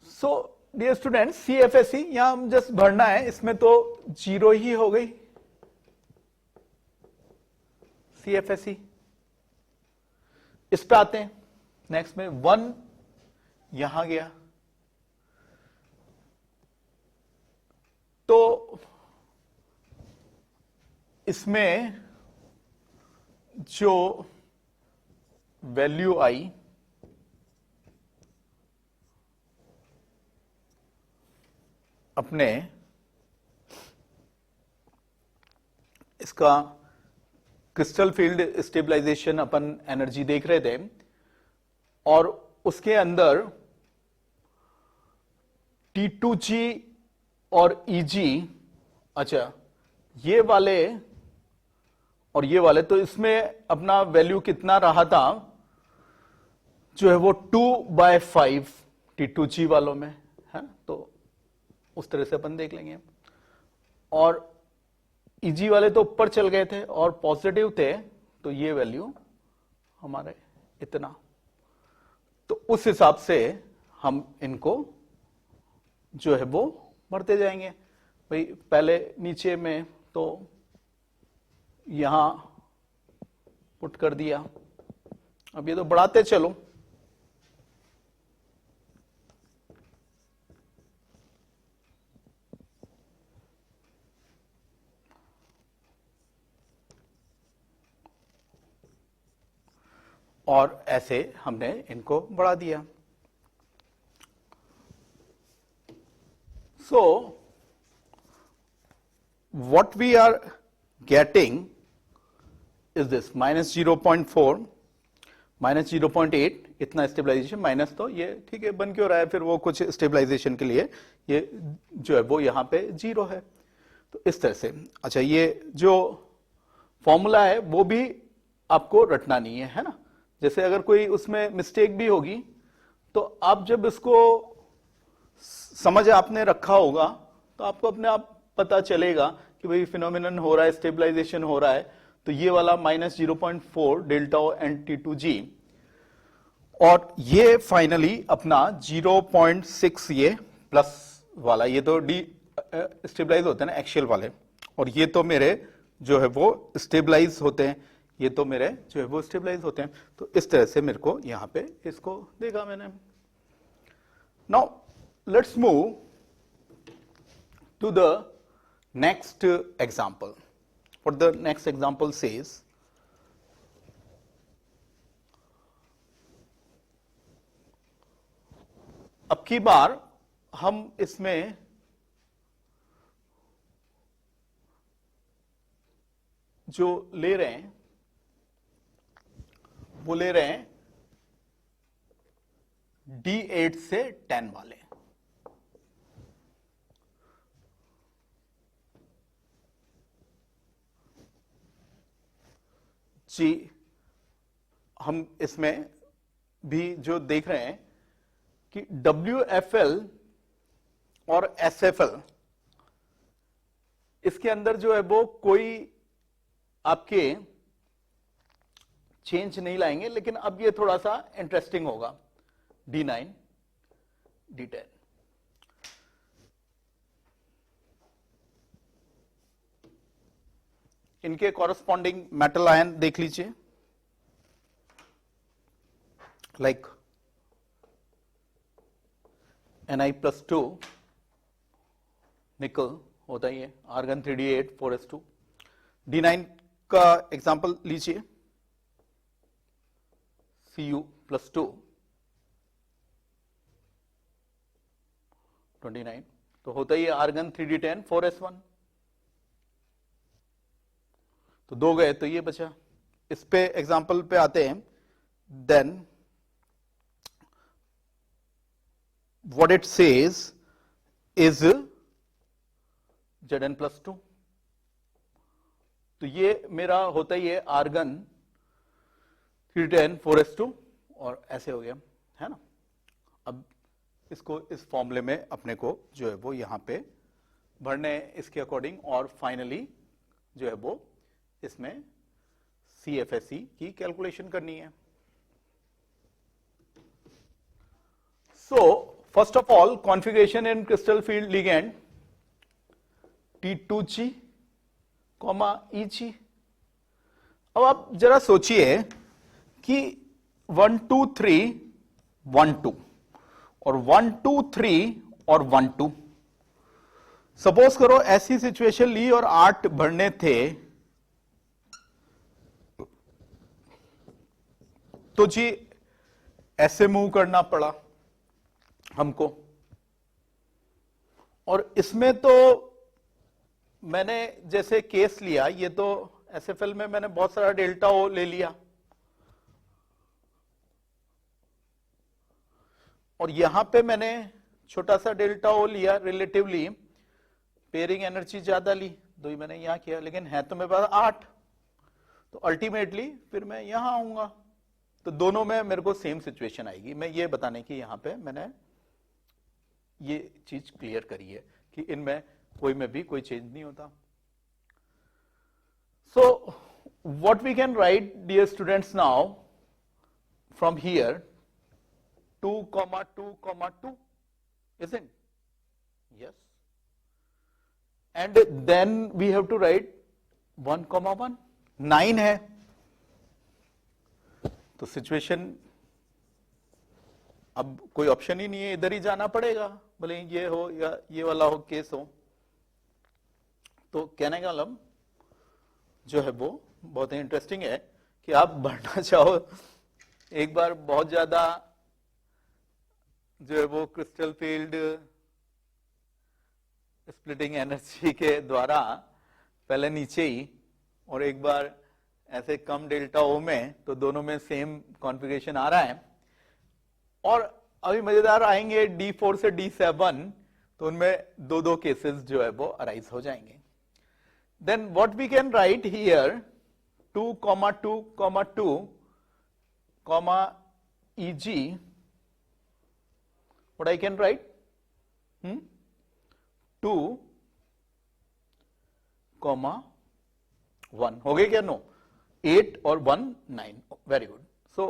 So dear student, CFSE यहां हम जस्ट भरना है, इसमें तो 0 ही हो गई CFSE। इस पे आते हैं, नेक्स्ट में 1 यहां गया, तो इसमें जो वैल्यू आई अपने इसका क्रिस्टल फील्ड स्टेबलाइजेशन अपन एनर्जी देख रहे थे, और उसके अंदर T2G और EG, अच्छा ये वाले और ये वाले, तो इसमें अपना वैल्यू कितना रहा था, जो है वो 2/5 T2G वालों में है, तो उस तरह से अपन देख लेंगे। और EG वाले तो ऊपर चल गए थे और पॉजिटिव थे, तो ये वैल्यू हमारे इतना, तो उस हिसाब से हम इनको जो है वो बढ़ते जाएंगे। भाई पहले नीचे में तो यहां पुट कर दिया, अब ये तो बढ़ाते चलो, और ऐसे हमने इनको बढ़ा दिया। So what we are getting is this -0.4 -0.8, इतना स्टेबलाइजेशन, माइनस तो ये ठीक है बन क्यों रहा है, फिर वो कुछ स्टेबलाइजेशन के लिए ये जो है वो यहां पे 0 है, तो इस तरह से। अच्छा, ये जो फॉर्मूला है वो भी आपको रटना नहीं है ना, जैसे अगर कोई उसमें मिस्टेक भी होगी तो आप जब इसको समझ आपने रखा होगा तो आपको अपने आप पता चलेगा कि भाई फिनोमिनन हो रहा है, स्टेबलाइजेशन हो रहा है, तो ये वाला -0.4 डेल्टा T2G, और ये फाइनली अपना 0.6 ये प्लस वाला, ये तो डी स्टेबलाइज होते हैं ना एक्सियल वाले, और ये तो मेरे जो है वो स्टेबलाइज होते हैं, ये तो मेरे जो है वो स्टेबलाइज होते हैं, तो इस तरह से मेरे को यहां पे इसको देखा मैंने। Now let's move to the next example. What the next example says, अब की बार हम इसमें जो ले रहे हैं वो ले रहे हैं D8 से 10 वाले। जी, हम इसमें भी जो देख रहे हैं कि WFL और SFL, इसके अंदर जो है वो कोई आपके चेंज नहीं लाएंगे, लेकिन अब ये थोड़ा सा इंटरेस्टिंग होगा। D9 D10, इनके कॉरस्पॉन्डिंग मेटल आयन देख लीजिए, लाइक Ni+2 निकल होता ही है, आर्गन 3D8 4s2। D9 का एग्जांपल लीजिए, Cu+2 29, तो होता ही है आर्गन 3D10 4s1, तो 2 गए तो ये बचा। इस पे एग्जांपल पे आते हैं, then what it says is Zn+2। तो ये मेरा होता ही है आर्गन 310 4s2 और ऐसे हो गया, है ना। अब इसको इस फॉर्मूले में अपने को जो है वो यहां पे भरने इसके अकॉर्डिंग, और फाइनली जो है वो इसमें CFSE की कैलकुलेशन करनी है। So first of all configuration in crystal field ligand T2G, EG। अब आप जरा सोचिए कि 1 2 3 1 2 और 1 2 3 और 1 2, सपोज करो ऐसी सिचुएशन ली और 8 भरने थे, तो जी ऐसे मूव करना पड़ा हमको। और इसमें तो मैंने जैसे केस लिया, ये तो SFL में मैंने बहुत सारा डेल्टा ओ ले लिया, और यहां पे मैंने छोटा सा डेल्टा ओ लिया, रिलेटिवली पेयरिंग एनर्जी ज्यादा ली, दो ही मैंने यहां किया, लेकिन है तो मेरे पास 8, तो अल्टीमेटली फिर मैं यहां आऊंगा, तो दोनों में मेरे को सेम सिचुएशन आएगी। मैं ये बताने की यहां पे मैंने ये चीज क्लियर करी है कि इनमें कोई में भी कोई चेंज नहीं होता। So what we can write dear students now from here 2, 2, 2, isn't? Yes. And then we have to write 1, 1, 9 है, तो सिचुएशन अब कोई ऑप्शन ही नहीं है, इधर ही जाना पड़ेगा, भले ये हो या ये वाला हो केस हो। तो कहने का मतलब जो है वो बहुत ही इंटरेस्टिंग है कि आप बढ़ना चाहो एक बार बहुत ज्यादा जो है वो क्रिस्टल फील्ड स्प्लिटिंग एनर्जी के द्वारा पहले नीचे ही, और एक बार ऐसे कम डेल्टा ओ में, तो दोनों में सेम कॉन्फ़िगरेशन आ रहा है। और अभी मजेदार आएंगे D4 से D7, तो उनमें दो दो केसेस जो है वो अराइज हो जाएंगे। Then what we can write here 2, 2, 2, EG, what I can write? 2, 1 हो गए क्या? नो, 8 और 1 9, वेरी गुड। सो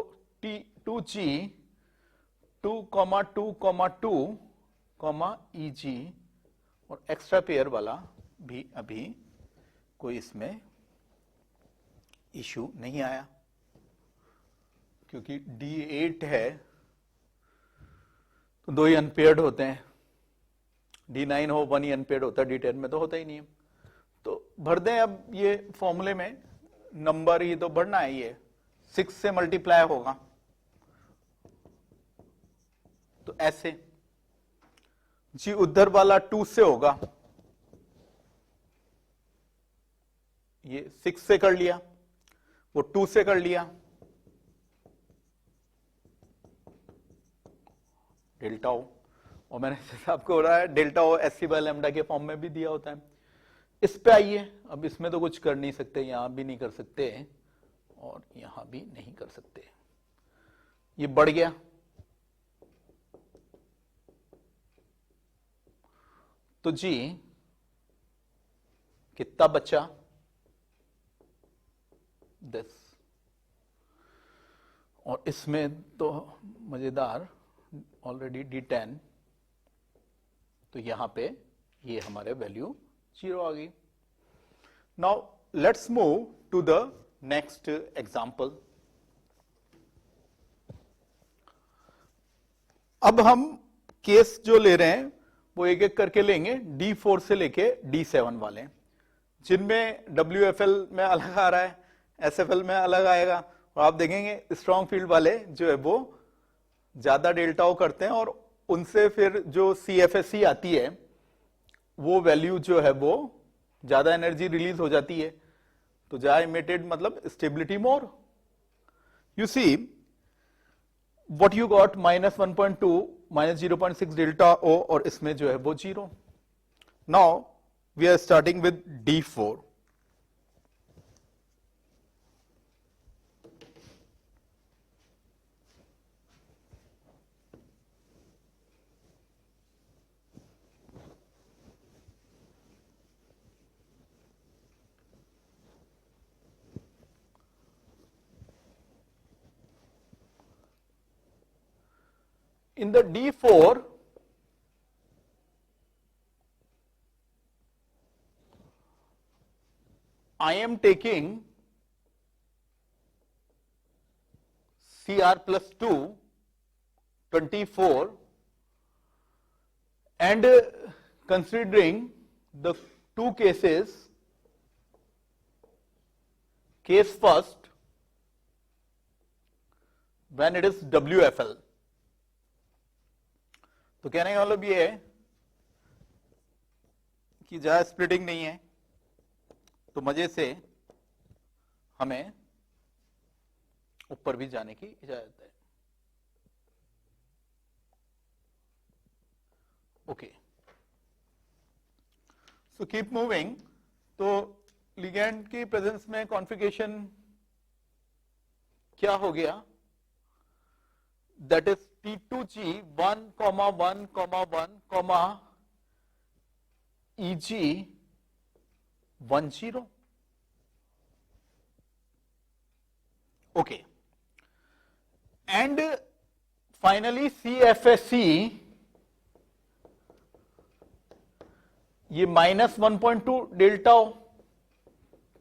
T2G 2, 2, 2, EG, और एक्स्ट्रा पेयर वाला भी अभी कोई इसमें इशू नहीं आया, क्योंकि D8 है तो दो ही अनपेयर्ड होते हैं, D9 हो 1 ही अनपेयर्ड होता है, D10 में तो होता ही नहीं है। तो भर दें अब ये फॉर्मूले में, नंबर ही तो भरना है, ये 6 से मल्टीप्लाई होगा, तो ऐसे जी उधर वाला 2 से होगा, ये 6 से कर लिया, वो 2 से कर लिया, डेल्टा ओ, और मैंने जैसे आपको हो रहा है डेल्टा ओ SC/λ के फॉर्म में भी दिया होता है। इस पे आइए, अब इसमें तो कुछ कर नहीं सकते, यहां भी नहीं कर सकते और यहां भी नहीं कर सकते, ये बढ़ गया, तो जी कितना बचा? 10, और इसमें तो मजेदार ऑलरेडी D10, तो यहां पे ये हमारे वैल्यू 0 आ गई। Now let's move to the next example. अब हम केस जो ले रहे हैं वो एक एक करके लेंगे, D4 से लेके D7 वाले, जिनमें WFL में अलग आ रहा है, SFL में अलग आएगा, और आप देखेंगे स्ट्रॉन्ग फील्ड वाले जो है वो ज्यादा डेल्टा ओ करते हैं, और उनसे फिर जो CFSE आती है वो वैल्यू जो है वो ज्यादा एनर्जी रिलीज हो जाती है, तो ज्यादा इमिटेड मतलब stability more. You see what you got, -1.2, -0.6 delta o, और इसमें जो है वो 0। Now we are starting with D4. In the D4, I am taking CR plus 2, 24, and considering the two cases, case first, when it is WFL. तो कहने का मतलब ये है कि ज्यादा स्प्लिटिंग नहीं है, तो मजे से हमें ऊपर भी जाने की इजाजत है। Okay, so keep moving. तो लिगैंड की प्रेजेंस में कॉन्फ़िगरेशन क्या हो गया? That is T2G 1,1,1, EG 10. Okay, and finally CFSE ये -1.2 डेल्टा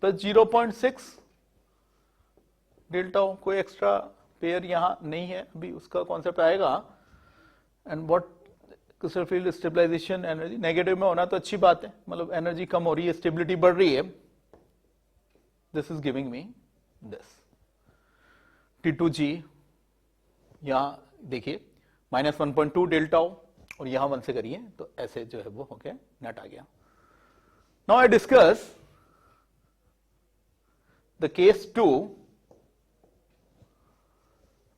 प्लस 0.6 डेल्टा, कोई एक्स्ट्रा पेयर यहां नहीं है, अभी उसका कॉन्सेप्ट आएगा। And what crystal field stabilization energy negative में होना तो अच्छी बात है, मतलब एनर्जी कम हो रही है, स्टेबिलिटी बढ़ रही है। This is giving me this T2G, यहां देखिए -1.2 डेल्टा और यहां 1 से करिए तो ऐसे जो है वो हो गया, नेट आ गया। Now I discuss the case 2,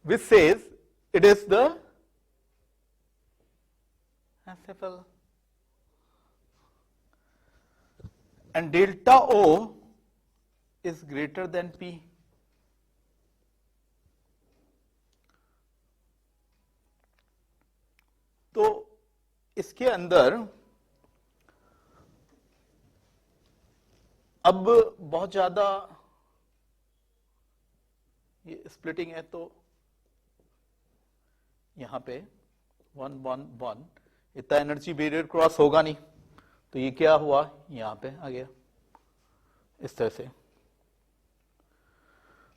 which says it is the SFL and delta O is greater than P. तो इसके अंदर अब बहुत ज्यादा ये स्प्लिटिंग है, तो यहां पे 1 1 1 इतना एनर्जी बैरियर क्रॉस होगा नहीं, तो ये क्या हुआ, यहां पे आ गया इस तरह से।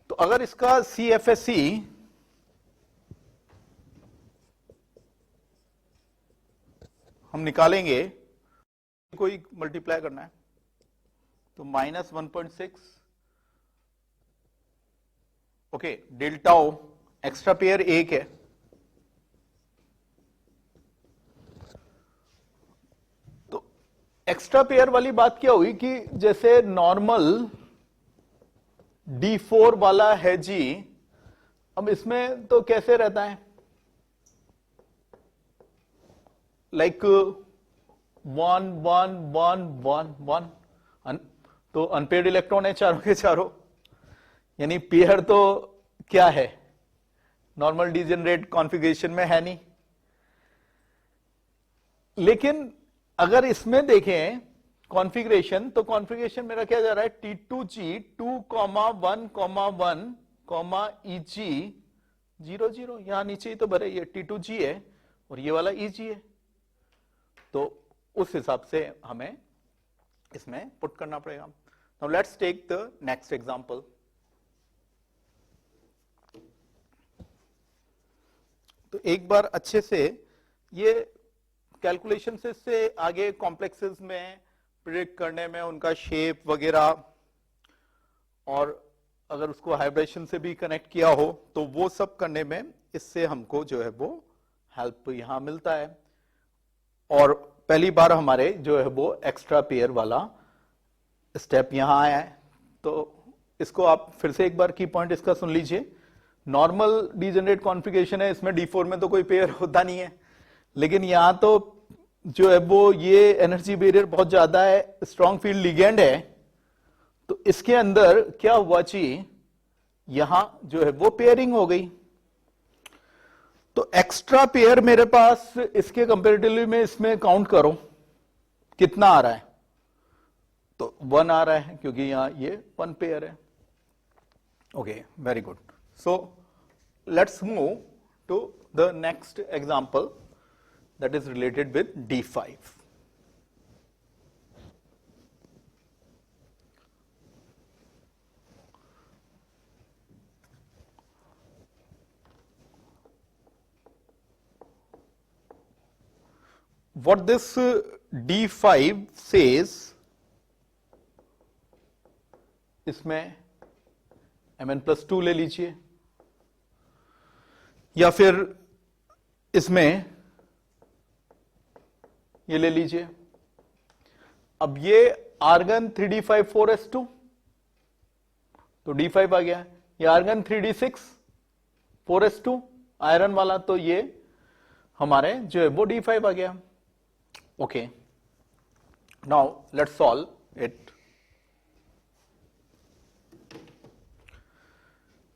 तो अगर इसका CFSE हम निकालेंगे, कोई मल्टीप्लाई करना है तो -1.6, ओके, डेल्टा ओ एक्स्ट्रा पेयर 1 है, एक्स्ट्रा पेयर वाली बात क्या हुई कि जैसे नॉर्मल D4 वाला है जी, अब इसमें तो कैसे रहता है, लाइक 1 1 1 1 1, तो अनपेड इलेक्ट्रॉन है चारों के चारों, यानी पेयर तो क्या है, नॉर्मल डिजेनरेट कॉन्फ़िगरेशन में है नहीं। लेकिन अगर इसमें देखें कॉन्फ़िगरेशन, तो कॉन्फ़िगरेशन मेरा क्या जा रहा है, T2G 2,1,1, EG 0 0, यहां नीचे ही तो भरे, ये T2G है और ये वाला EG है, तो उस हिसाब से हमें इसमें पुट करना पड़ेगा। Now let's take the next example. तो एक बार अच्छे से ये कैलकुलेशन से आगे कॉम्प्लेक्सेस में प्रिडिक्ट करने में उनका शेप वगैरह, और अगर उसको हाइब्रेशन से भी कनेक्ट किया हो तो वो सब करने में इससे हमको जो है वो हेल्प यहां मिलता है। और पहली बार हमारे जो है वो एक्स्ट्रा पेयर वाला स्टेप यहां आया है। तो इसको आप फिर से एक बार की पॉइंट इसका सुन लीजिए। नॉर्मल डिजेनरेट कॉन्फ़िगरेशन है, इसमें D4 में तो कोई पेयर होता नहीं है, लेकिन यहां तो जो है वो ये एनर्जी बैरियर बहुत ज्यादा है, स्ट्रॉन्ग फील्ड लिगेंड है, तो इसके अंदर क्या हुआ जी, यहां जो है वो पेयरिंग हो गई। तो एक्स्ट्रा पेयर मेरे पास इसके कंपेरेटिवली में इसमें काउंट करो कितना आ रहा है, तो 1 आ रहा है क्योंकि यहां ये 1 पेयर है। Okay, very good. So let's move to the next example that is related with D5. What this D5 says, इसमें Mn+2 ले लीजिए, या फिर इसमें ये ले लीजिए। अब ये आर्गन 3d5 4s2, तो d5 आ गया। ये आर्गन 3d6 4s2 आयरन वाला, तो ये हमारे जो है वो d5 आ गया। Okay, now let's solve it.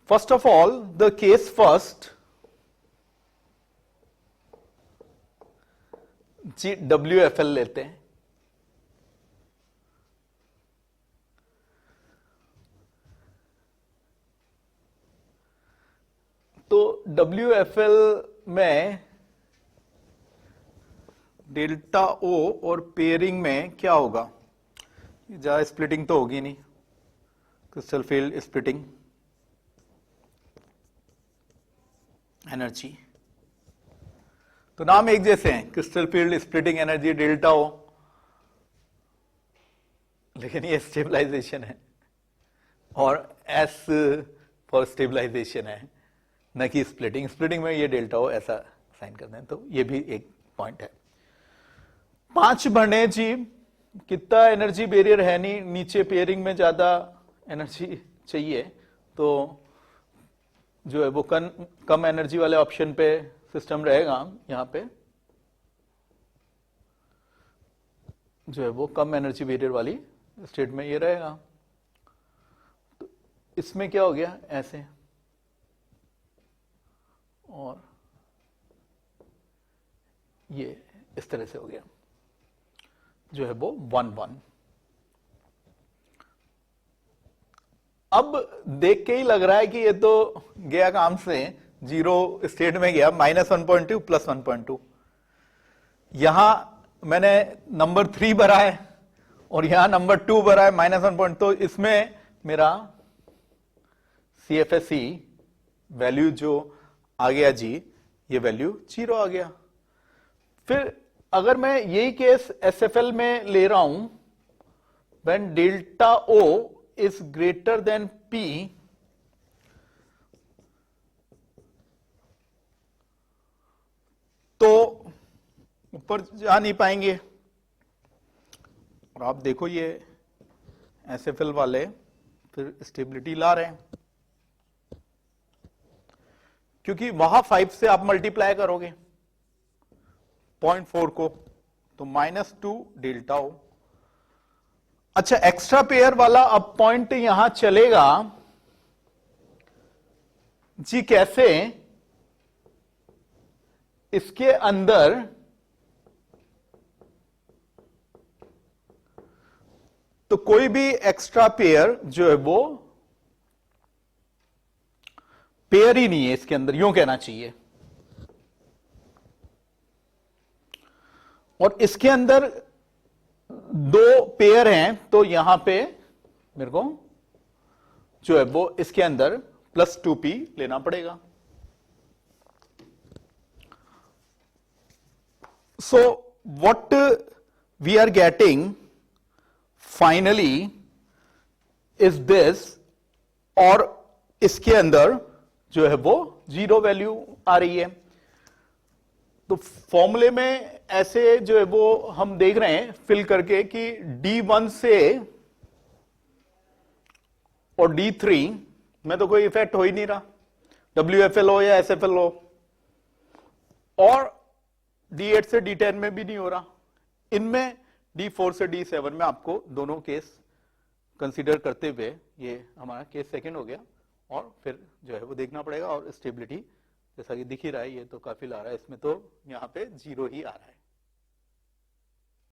First of all the case first, जी WFL लेते हैं। तो WFL में डेल्टा O और पेयरिंग में क्या होगा, ज्यादा स्प्लिटिंग तो होगी नहीं, क्रिस्टल फील्ड स्प्लिटिंग एनर्जी, तो नाम एक जैसे हैं, crystal field splitting energy delta O, लेकिन ये स्टेबलाइजेशन है और S फॉर स्टेबलाइजेशन है, न कि स्प्लिटिंग। स्प्लिटिंग में ये डेल्टा O ऐसा साइन करते हैं, तो ये भी एक पॉइंट है। 5 बढ़ने जी, कितना एनर्जी बैरियर है नहीं, नीचे पेयरिंग में ज्यादा एनर्जी चाहिए, तो जो है वो कम एनर्जी वाले ऑप्शन पे सिस्टम रहेगा। यहां पे जो है वो कम एनर्जी बैरियर वाली स्टेट में ये रहेगा। तो इसमें क्या हो गया, ऐसे, और ये इस तरह से हो गया, जो है वो 1-1। अब देख के ही लग रहा है कि ये तो गया काम से, 0 स्टेट में गया, -1.2 + 1.2। यहां मैंने नंबर 3 भरा है और यहां नंबर 2 भरा है, -1. तो इसमें मेरा CFSE वैल्यू जो आ गया जी, ये वैल्यू 0 आ गया। फिर अगर मैं यही केस SFL में ले रहा हूं, when delta O is greater than P, तो ऊपर जा नहीं पाएंगे। और आप देखो ये SFL वाले फिर स्टेबिलिटी ला रहे हैं, क्योंकि वहां 5 से आप मल्टीप्लाई करोगे 0.4 को, तो -2 डेल्टा O। अच्छा, एक्स्ट्रा पेयर वाला अब पॉइंट यहां चलेगा जी, कैसे, इसके अंदर तो कोई भी एक्स्ट्रा पेयर जो है वो पेयर ही नहीं है इसके अंदर, यूं कहना चाहिए। और इसके अंदर 2 पेयर हैं, तो यहां पे मेरे को जो है वो इसके अंदर +2p लेना पड़ेगा। So what we are getting finally is this, और इसके अंदर जो है वो 0 वैल्यू आ रही है। तो फॉर्मूले में ऐसे जो है वो हम देख रहे हैं फिल करके कि D1 से और D3 में तो कोई इफेक्ट हो ही नहीं रहा, WFL या SFL हो, और D8 से D10 में भी नहीं हो रहा। इनमें D4 से D7 में आपको दोनों केस कंसीडर करते हुए, ये हमारा केस सेकंड हो गया, और फिर जो है वो देखना पड़ेगा। और स्टेबिलिटी जैसा कि दिख ही रहा है, ये तो काफी ला रहा है, इसमें तो यहाँ पे 0 ही आ रहा है।